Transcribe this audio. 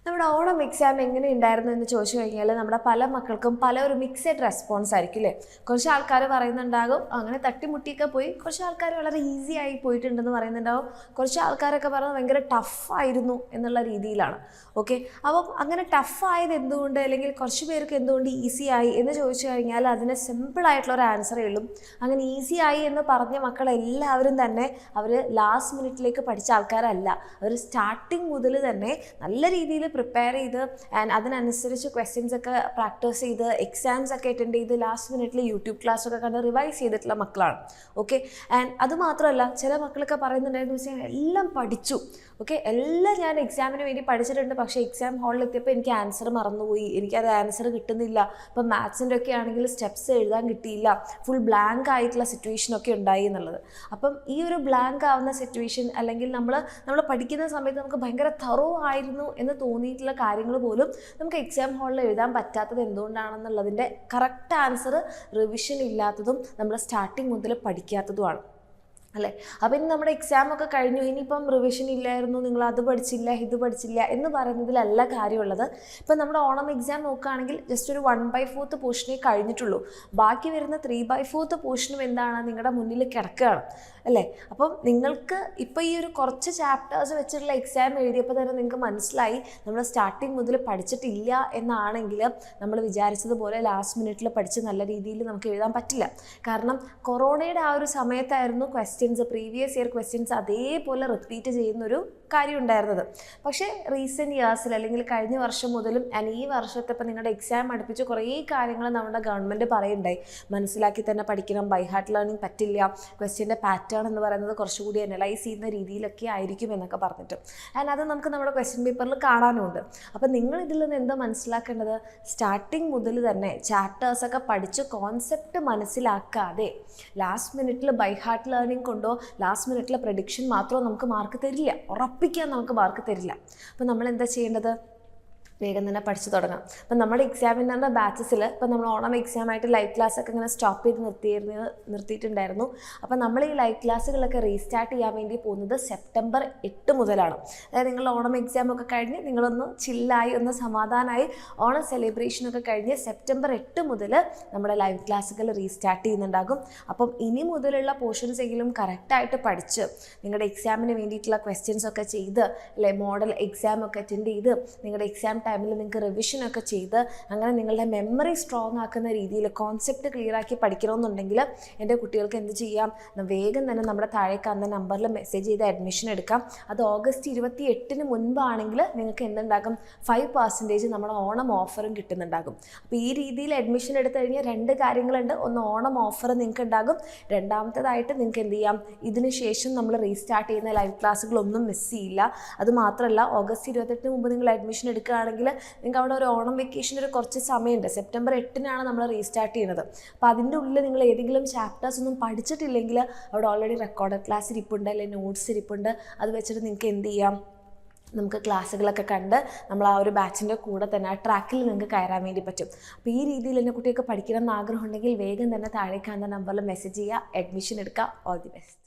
നമ്മുടെ ഓണം എക്സാം എങ്ങനെ ഉണ്ടായിരുന്നു എന്ന് ചോദിച്ചു കഴിഞ്ഞാൽ നമ്മുടെ പല മക്കൾക്കും പല ഒരു മിക്സഡ് റെസ്പോൺസ് ആയിരിക്കും അല്ലേ. കുറച്ച് ആൾക്കാർ പറയുന്നുണ്ടാകും അങ്ങനെ തട്ടിമുട്ടിയൊക്കെ പോയി, കുറച്ച് ആൾക്കാർ വളരെ ഈസി ആയി പോയിട്ടുണ്ടെന്ന് പറയുന്നുണ്ടാകും, കുറച്ച് ആൾക്കാരൊക്കെ പറയുന്നത് ഭയങ്കര ടഫായിരുന്നു എന്നുള്ള രീതിയിലാണ്. ഓക്കെ, അപ്പം അങ്ങനെ ടഫായത് എന്തുകൊണ്ട്, അല്ലെങ്കിൽ കുറച്ച് പേർക്ക് എന്തുകൊണ്ട് ഈസി ആയി എന്ന് ചോദിച്ചു കഴിഞ്ഞാൽ അതിന് സിമ്പിളായിട്ടുള്ളൊരു ആൻസറേ ഉള്ളൂ. അങ്ങനെ ഈസി ആയി എന്ന് പറഞ്ഞ മക്കളെല്ലാവരും തന്നെ അവർ ലാസ്റ്റ് മിനിറ്റിലേക്ക് പഠിച്ച ആൾക്കാരല്ല. അവർ സ്റ്റാർട്ടിങ് മുതൽ തന്നെ നല്ല രീതിയിൽ പ്രിപ്പയർ ചെയ്ത് ആൻഡ് അതിനനുസരിച്ച് ക്വസ്റ്റ്യൻസ് ഒക്കെ പ്രാക്ടീസ് ചെയ്ത് എക്സാംസ് ഒക്കെ അറ്റൻഡ് ചെയ്ത് ലാസ്റ്റ് മിനിറ്റിൽ യൂട്യൂബ് ക്ലാസ്സൊക്കെ കണ്ട് റിവൈസ് ചെയ്തിട്ടുള്ള മക്കളാണ്. ഓക്കെ, ആൻഡ് അതുമാത്രമല്ല ചില മക്കളൊക്കെ പറയുന്നുണ്ടായിരുന്നു വെച്ചാൽ എല്ലാം പഠിച്ചു, ഓക്കെ എല്ലാം ഞാൻ എക്സാമിന് വേണ്ടി പഠിച്ചിട്ടുണ്ട്, പക്ഷേ എക്സാം ഹാളിൽ എത്തിയപ്പോൾ എനിക്ക് ആൻസർ മറന്നുപോയി, എനിക്കത് ആൻസർ കിട്ടുന്നില്ല. ഇപ്പം മാത്സിൻ്റെ ഒക്കെ ആണെങ്കിൽ സ്റ്റെപ്സ് എഴുതാൻ കിട്ടിയില്ല, ഫുൾ ബ്ലാങ്ക് ആയിട്ടുള്ള സിറ്റുവേഷനൊക്കെ ഉണ്ടായി എന്നുള്ളത്. അപ്പം ഈ ഒരു ബ്ലാങ്ക് ആവുന്ന സിറ്റുവേഷൻ അല്ലെങ്കിൽ നമ്മൾ പഠിക്കുന്ന സമയത്ത് നമുക്ക് ഭയങ്കര തറോ ആയിരുന്നു എന്ന് തോന്നിയിട്ടുള്ള കാര്യങ്ങൾ പോലും നമുക്ക് എക്സാം ഹാളിൽ എഴുതാൻ പറ്റാത്തത് എന്തുകൊണ്ടാണെന്നുള്ളതിൻ്റെ കറക്റ്റ് ആൻസർ റിവിഷൻ ഇല്ലാത്തതും നമ്മൾ സ്റ്റാർട്ടിങ് മുതൽ പഠിക്കാത്തതുമാണ് അല്ലേ. അപ്പം ഇനി നമ്മുടെ എക്സാമൊക്കെ കഴിഞ്ഞു, ഇനിയിപ്പം റിവിഷൻ ഇല്ലായിരുന്നു, നിങ്ങൾ അത് പഠിച്ചില്ല ഇത് പഠിച്ചില്ല എന്ന് പറയുന്നതിലല്ല കാര്യമുള്ളത്. ഇപ്പം നമ്മുടെ ഓണം എക്സാം നോക്കുകയാണെങ്കിൽ ജസ്റ്റ് ഒരു 1/4 പോർഷനേ കഴിഞ്ഞിട്ടുള്ളൂ. ബാക്കി വരുന്ന 3/4 പോർഷനും എന്താണ് നിങ്ങളുടെ മുന്നിൽ കിടക്കുകയാണ് അല്ലേ. അപ്പം നിങ്ങൾക്ക് ഇപ്പോൾ ഈ ഒരു കുറച്ച് ചാപ്റ്റേഴ്സ് വെച്ചിട്ടുള്ള എക്സാം എഴുതിയപ്പോൾ തന്നെ നിങ്ങൾക്ക് മനസ്സിലായി നമ്മൾ സ്റ്റാർട്ടിങ് മുതൽ പഠിച്ചിട്ടില്ല എന്നാണെങ്കിൽ നമ്മൾ വിചാരിച്ചതുപോലെ ലാസ്റ്റ് മിനിറ്റിൽ പഠിച്ച് നല്ല രീതിയിൽ നമുക്ക് എഴുതാൻ പറ്റില്ല. കാരണം കൊറോണയുടെ ആ ഒരു സമയത്തായിരുന്നു പ്രീവിയസ് ഇയർ ക്വസ്റ്റ്യൻസ് അതേപോലെ റിപ്പീറ്റ് ചെയ്യുന്നൊരു കാര്യം ഉണ്ടായിരുന്നത്. പക്ഷേ റീസെൻറ്റ് ഇയേഴ്സിൽ അല്ലെങ്കിൽ കഴിഞ്ഞ വർഷം മുതലും ഈ വർഷത്തെ ഇപ്പം നിങ്ങളുടെ എക്സാം അടുപ്പിച്ച് കുറേ കാര്യങ്ങൾ നമ്മുടെ ഗവൺമെൻറ് പറയുണ്ടായി. മനസ്സിലാക്കി തന്നെ പഠിക്കണം, ബൈ ഹാർട്ട് ലേണിംഗ് പറ്റില്ല, ക്വസ്റ്റ്യൻ്റെ പാറ്റേൺ എന്ന് പറയുന്നത് കുറച്ചുകൂടി അനലൈസ് ചെയ്യുന്ന രീതിയിലൊക്കെ ആയിരിക്കും എന്നൊക്കെ പറഞ്ഞിട്ട് ആൻഡ് അത് നമുക്ക് നമ്മുടെ ക്വസ്റ്റ്യൻ പേപ്പറിൽ കാണാനുമുണ്ട്. അപ്പം നിങ്ങൾ ഇതിൽ നിന്ന് എന്താ മനസ്സിലാക്കേണ്ടത്, സ്റ്റാർട്ടിങ് മുതൽ തന്നെ ചാപ്റ്റേഴ്സൊക്കെ പഠിച്ച് കോൺസെപ്റ്റ് മനസ്സിലാക്കാതെ ലാസ്റ്റ് മിനിറ്റിൽ ബൈ ഹാർട്ട് ലേണിംഗ് കൊണ്ടോ ലാസ്റ്റ് മിനിറ്റിലെ പ്രഡിക്ഷൻ മാത്രമോ നമുക്ക് മാർക്ക് തരില്ല, ഉറപ്പിക്കാൻ നമുക്ക് മാർക്ക് തരില്ല. അപ്പോൾ നമ്മൾ എന്താ ചെയ്യേണ്ടത്, വേഗം തന്നെ പഠിച്ചു തുടങ്ങാം. അപ്പം നമ്മുടെ എക്സാമിൻ്റെ ബാച്ചസിൽ ഇപ്പം നമ്മൾ ഓണം എക്സാമായിട്ട് ലൈവ് ക്ലാസ്സൊക്കെ ഇങ്ങനെ സ്റ്റോപ്പ് ചെയ്ത് നിർത്തിയിട്ടുണ്ടായിരുന്നു. അപ്പം നമ്മൾ ഈ ലൈവ് ക്ലാസ്സുകളൊക്കെ റീസ്റ്റാർട്ട് ചെയ്യാൻ വേണ്ടി പോകുന്നത് സെപ്റ്റംബർ 8 മുതലാണ്. അതായത് നിങ്ങളുടെ ഓണം എക്സാമൊക്കെ കഴിഞ്ഞ് നിങ്ങളൊന്ന് ചില്ലായി ഒന്ന് സമാധാനമായി ഓണം സെലിബ്രേഷനൊക്കെ കഴിഞ്ഞ് സെപ്റ്റംബർ 8 മുതൽ നമ്മുടെ ലൈവ് ക്ലാസ്സുകൾ റീസ്റ്റാർട്ട് ചെയ്യുന്നുണ്ടാകും. അപ്പം ഇനി മുതലുള്ള പോർഷൻസ് എങ്കിലും കറക്റ്റായിട്ട് പഠിച്ച് നിങ്ങളുടെ എക്സാമിന് വേണ്ടിയിട്ടുള്ള ക്വസ്റ്റ്യൻസ് ഒക്കെ ചെയ്ത് അല്ലെ മോഡൽ എക്സാം ഒക്കെ അറ്റൻഡ് ചെയ്ത് നിങ്ങളുടെ എക്സാം ടൈമിൽ നിങ്ങൾക്ക് റിവിഷനൊക്കെ ചെയ്ത് അങ്ങനെ നിങ്ങളുടെ മെമ്മറി സ്ട്രോങ് ആക്കുന്ന രീതിയിൽ കോൺസെപ്റ്റ് ക്ലിയർ ആക്കി പഠിക്കണമെന്നുണ്ടെങ്കിൽ എൻ്റെ കുട്ടികൾക്ക് എന്ത് ചെയ്യാം, വേഗം തന്നെ നമ്മുടെ താഴെ കാണുന്ന നമ്പറിൽ മെസ്സേജ് ചെയ്ത് അഡ്മിഷൻ എടുക്കാം. അത് ഓഗസ്റ്റ് 28 മുൻപാണെങ്കിൽ നിങ്ങൾക്ക് എന്തുണ്ടാകും, 5% നമ്മുടെ ഓണം ഓഫറും കിട്ടുന്നുണ്ടാകും. അപ്പോൾ ഈ രീതിയിൽ അഡ്മിഷൻ എടുത്തു കഴിഞ്ഞാൽ 2 കാര്യങ്ങളുണ്ട്. ഒന്ന് ഓണം ഓഫർ നിങ്ങൾക്ക് ഉണ്ടാകും, രണ്ടാമത്തേതായിട്ട് നിങ്ങൾക്ക് എന്ത് ചെയ്യാം, ഇതിന് ശേഷം നമ്മൾ റീസ്റ്റാർട്ട് ചെയ്യുന്ന ലൈവ് ക്ലാസ്സുകളൊന്നും മിസ് ചെയ്യില്ല. അതുമാത്രമല്ല ഓഗസ്റ്റ് 28 മുമ്പ് നിങ്ങൾ അഡ്മിഷൻ എടുക്കുകയാണെങ്കിൽ നിങ്ങൾക്ക് അവിടെ ഒരു ഓണം വെക്കേഷൻ ഒരു കുറച്ച് സമയമുണ്ട്. സെപ്റ്റംബർ 8 നമ്മൾ റീസ്റ്റാർട്ട് ചെയ്യുന്നത്. അപ്പോൾ അതിൻ്റെ ഉള്ളിൽ നിങ്ങൾ ഏതെങ്കിലും ചാപ്റ്റേഴ്സ് ഒന്നും പഠിച്ചിട്ടില്ലെങ്കിൽ അവിടെ ഓൾറെഡി റെക്കോർഡഡ് ക്ലാസ് ഇരിപ്പുണ്ട്, അല്ലെങ്കിൽ നോട്ട്സ് ഇരിപ്പുണ്ട്. അത് വെച്ചിട്ട് നിങ്ങൾക്ക് എന്ത് ചെയ്യാം, നമുക്ക് ക്ലാസ്സുകളൊക്കെ കണ്ട് നമ്മൾ ആ ഒരു ബാച്ചിൻ്റെ കൂടെ തന്നെ ആ ട്രാക്കിൽ നിങ്ങൾക്ക് കയറാൻ വേണ്ടി പറ്റും. അപ്പോൾ ഈ രീതിയിൽ എൻ്റെ കുട്ടിയൊക്കെ പഠിക്കണം എന്ന് ആഗ്രഹം ഉണ്ടെങ്കിൽ വേഗം തന്നെ താഴെ കാണുന്ന നമ്പറിൽ മെസ്സേജ് ചെയ്യുക, അഡ്മിഷൻ എടുക്കുക. All the best.